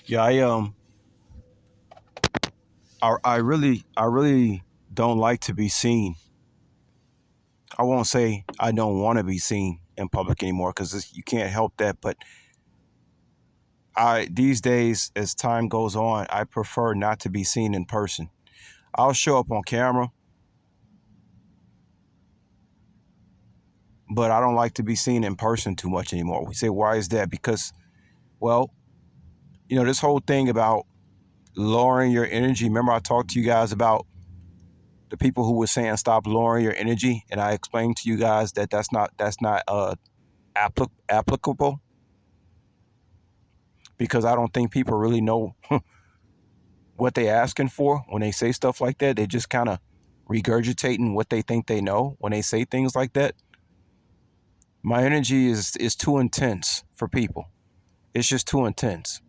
Yeah, I really don't like to be seen. I won't say I don't want to be seen in public anymore because you can't help that. But I these days, as time goes on, I prefer not to be seen in person. I'll show up on camera, but I don't like to be seen in person too much anymore. We say, why is that? Because, well, this whole thing about lowering your energy. Remember, I talked to you guys about the people who were saying stop lowering your energy, and I explained to you guys that that's not applicable because I don't think people really know what they asking for when they say stuff like that. They just kind of regurgitating what they think they know when they say things like that. My energy is too intense for people. It's just too intense.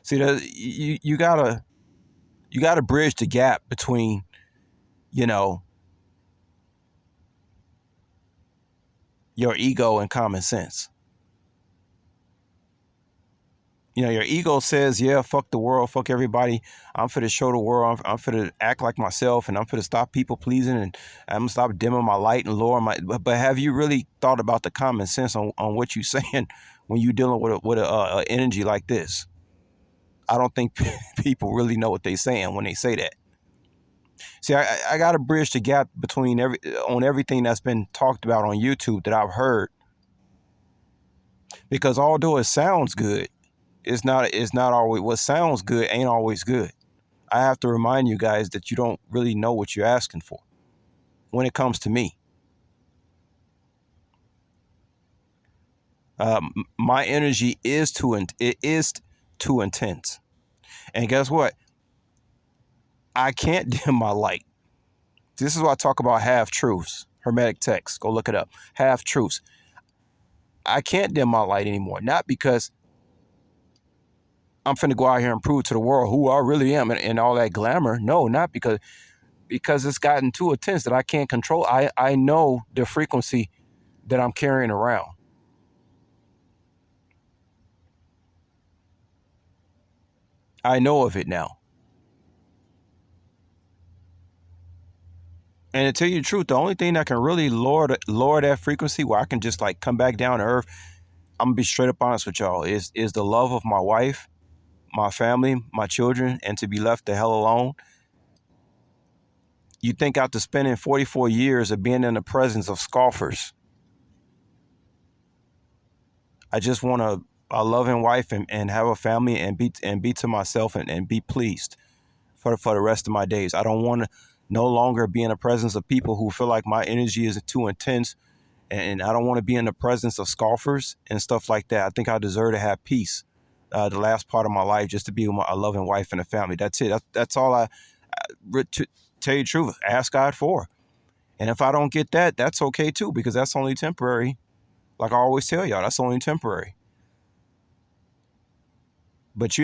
See, you gotta bridge the gap between you know your ego and common sense. Your ego says, yeah, fuck the world, fuck everybody. I'm for to show the world. I'm for to act like myself, and I'm for to stop people pleasing, and I'm gonna stop dimming my light and lower my. But have you really thought about the common sense on what you're saying when you're dealing with a energy like this? I don't think people really know what they're saying when they say that. See, I got to bridge the gap between everything that's been talked about on YouTube that I've heard, because although it sounds good, it's not always what sounds good ain't always good. I have to remind you guys that you don't really know what you're asking for when it comes to me. My energy is too intense, and guess what? I can't dim my light. This is why I talk about half truths. Hermetic text. Go look it up. Half truths. I can't dim my light anymore. Not because I'm finna go out here and prove to the world who I really am and all that glamour. No, not because it's gotten too intense that I can't control. I know the frequency that I'm carrying around. I know of it now. And to tell you the truth, the only thing that can really lower that frequency where I can just like come back down to earth, I'm gonna be straight up honest with y'all, is the love of my wife, my family, my children, and to be left the hell alone. You think after spending 44 years of being in the presence of scoffers, I just want a loving wife and have a family and be to myself and be pleased for the rest of my days. I don't want to no longer be in the presence of people who feel like my energy is too intense, and I don't want to be in the presence of scoffers and stuff like that. I think I deserve to have peace. The last part of my life, just to be with a loving wife and a family. That's it. That's all to tell you the truth, ask God for. And if I don't get that, that's okay too, because that's only temporary. Like I always tell y'all, that's only temporary. But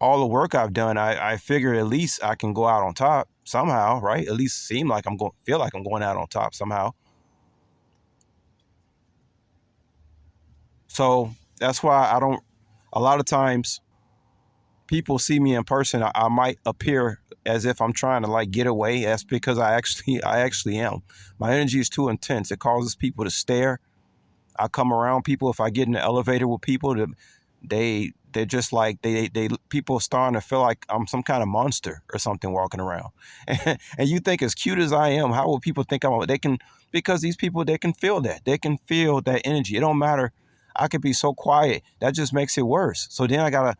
all the work I've done, I figure at least I can go out on top somehow, right? At least feel like I'm going out on top somehow. So that's why I don't. A lot of times, people see me in person. I might appear as if I'm trying to like get away. That's because I actually am. My energy is too intense. It causes people to stare. I come around people. If I get in the elevator with people, they're just like they people starting to feel like I'm some kind of monster or something walking around. And you think, as cute as I am, how will people think I'm? They can, because these people, they can feel that. They can feel that energy. It don't matter. I could be so quiet. That just makes it worse. So then I gotta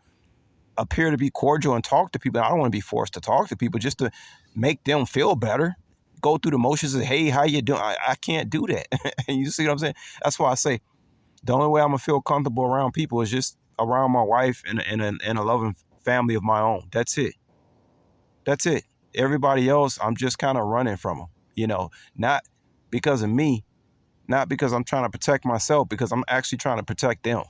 appear to be cordial and talk to people. I don't want to be forced to talk to people just to make them feel better. Go through the motions of, hey, how you doing? I can't do that. And you see what I'm saying? That's why I say the only way I'm gonna feel comfortable around people is just around my wife and a loving family of my own. That's it. That's it. Everybody else, I'm just kind of running from them. Not because of me, not because I'm trying to protect myself, because I'm actually trying to protect them.